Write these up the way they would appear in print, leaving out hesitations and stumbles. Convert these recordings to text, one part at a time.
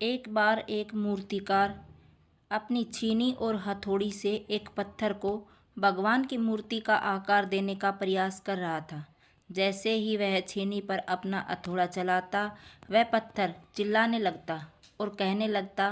एक बार एक मूर्तिकार अपनी छीनी और हथौड़ी से एक पत्थर को भगवान की मूर्ति का आकार देने का प्रयास कर रहा था। जैसे ही वह छीनी पर अपना हथौड़ा चलाता, वह पत्थर चिल्लाने लगता और कहने लगता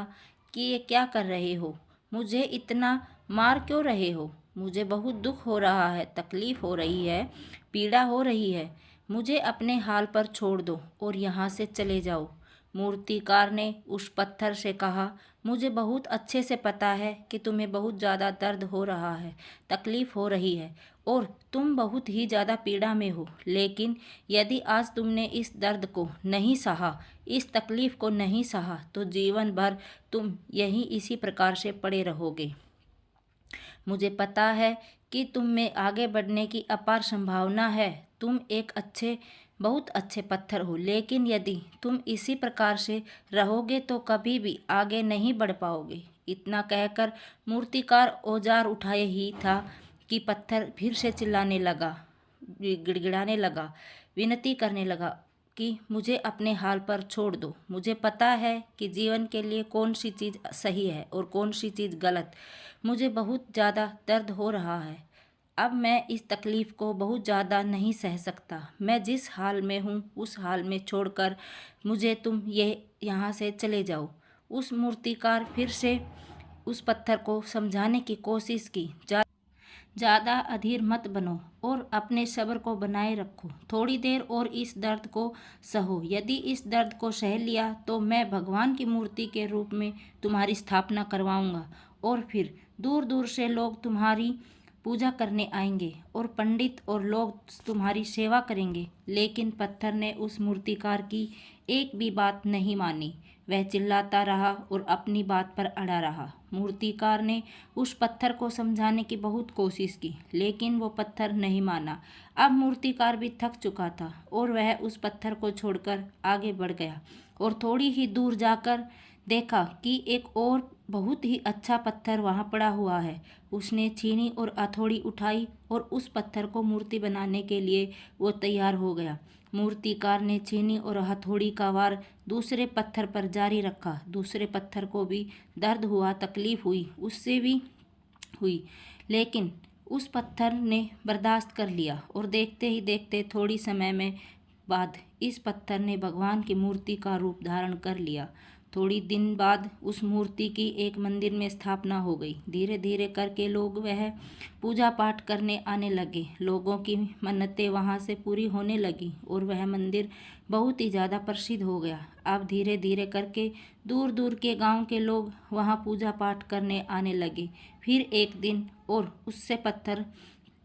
कि ये क्या कर रहे हो? मुझे इतना मार क्यों रहे हो? मुझे बहुत दुख हो रहा है, तकलीफ हो रही है, पीड़ा हो रही है। मुझे अपने हाल पर छोड़ दो और यहाँ से चले जाओ। मूर्तिकार ने उस पत्थर से कहा, मुझे बहुत अच्छे से पता है कि तुम्हें बहुत ज़्यादा दर्द हो रहा है, तकलीफ़ हो रही है और तुम बहुत ही ज़्यादा पीड़ा में हो। लेकिन यदि आज तुमने इस दर्द को नहीं सहा, इस तकलीफ़ को नहीं सहा, तो जीवन भर तुम यहीं इसी प्रकार से पड़े रहोगे। मुझे पता है कि तुम में आगे बढ़ने की अपार संभावना है। तुम एक बहुत अच्छे पत्थर हो, लेकिन यदि तुम इसी प्रकार से रहोगे तो कभी भी आगे नहीं बढ़ पाओगे। इतना कहकर मूर्तिकार औजार उठाए ही था कि पत्थर फिर से चिल्लाने लगा, गिड़गिड़ाने लगा, विनती करने लगा कि मुझे अपने हाल पर छोड़ दो। मुझे पता है कि जीवन के लिए कौन सी चीज़ सही है और कौन सी चीज़ गलत। मुझे बहुत ज़्यादा दर्द हो रहा है। अब मैं इस तकलीफ़ को बहुत ज़्यादा नहीं सह सकता। मैं जिस हाल में हूँ उस हाल में छोड़कर मुझे तुम यहाँ से चले जाओ। उस मूर्तिकार फिर से उस पत्थर को समझाने की कोशिश की, ज़्यादा अधीर मत बनो और अपने सब्र को बनाए रखो। थोड़ी देर और इस दर्द को सहो। यदि इस दर्द को सह लिया तो मैं भगवान की मूर्ति के रूप में तुम्हारी स्थापना करवाऊंगा और फिर दूर दूर से लोग तुम्हारी पूजा करने आएंगे और पंडित और लोग तुम्हारी सेवा करेंगे। लेकिन पत्थर ने उस मूर्तिकार की एक भी बात नहीं मानी। वह चिल्लाता रहा और अपनी बात पर अड़ा रहा। मूर्तिकार ने उस पत्थर को समझाने की बहुत कोशिश की, लेकिन वो पत्थर नहीं माना। अब मूर्तिकार भी थक चुका था और वह उस पत्थर को छोड़कर आगे बढ़ गया और थोड़ी ही दूर जाकर देखा कि एक और बहुत ही अच्छा पत्थर वहाँ पड़ा हुआ है। उसने छीनी और हथौड़ी उठाई और उस पत्थर को मूर्ति बनाने के लिए वो तैयार हो गया। मूर्तिकार ने छीनी और हथौड़ी का वार दूसरे पत्थर पर जारी रखा। दूसरे पत्थर को भी दर्द हुआ, तकलीफ हुई, उससे भी हुई, लेकिन उस पत्थर ने बर्दाश्त कर लिया और देखते ही देखते थोड़ी समय में बाद इस पत्थर ने भगवान की मूर्ति का रूप धारण कर लिया। थोड़ी दिन बाद उस मूर्ति की एक मंदिर में स्थापना हो गई। धीरे धीरे करके लोग वह पूजा पाठ करने आने लगे। लोगों की मन्नतें वहाँ से पूरी होने लगी और वह मंदिर बहुत ही ज़्यादा प्रसिद्ध हो गया। अब धीरे धीरे करके दूर दूर के गांव के लोग वहाँ पूजा पाठ करने आने लगे। फिर एक दिन और उससे पत्थर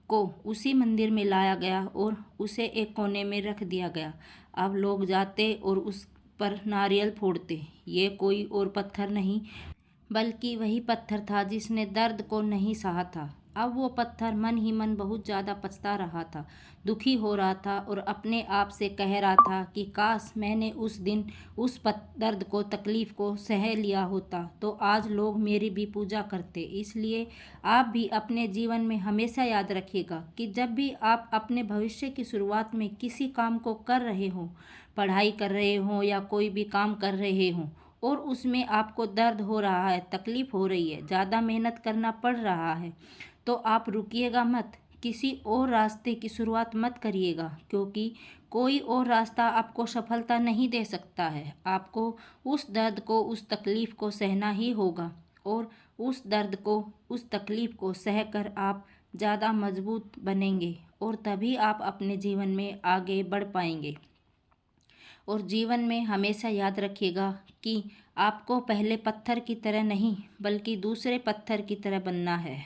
को उसी मंदिर में लाया गया और उसे एक कोने में रख दिया गया। अब लोग जाते और उस पर नारियल फोड़ते। ये कोई और पत्थर नहीं, बल्कि वही पत्थर था जिसने दर्द को नहीं सहा था। अब वो पत्थर मन ही मन बहुत ज़्यादा पछता रहा था, दुखी हो रहा था और अपने आप से कह रहा था कि काश मैंने उस दिन उस दर्द को, तकलीफ़ को सह लिया होता तो आज लोग मेरी भी पूजा करते। इसलिए आप भी अपने जीवन में हमेशा याद रखिएगा कि जब भी आप अपने भविष्य की शुरुआत में किसी काम को कर रहे हों, पढ़ाई कर रहे हों या कोई भी काम कर रहे हों और उसमें आपको दर्द हो रहा है, तकलीफ़ हो रही है, ज़्यादा मेहनत करना पड़ रहा है, तो आप रुकिएगा मत, किसी और रास्ते की शुरुआत मत करिएगा, क्योंकि कोई और रास्ता आपको सफलता नहीं दे सकता है। आपको उस दर्द को, उस तकलीफ़ को सहना ही होगा और उस दर्द को, उस तकलीफ़ को सहकर आप ज़्यादा मजबूत बनेंगे और तभी आप अपने जीवन में आगे बढ़ पाएंगे। और जीवन में हमेशा याद रखिएगा कि आपको पहले पत्थर की तरह नहीं, बल्कि दूसरे पत्थर की तरह बनना है।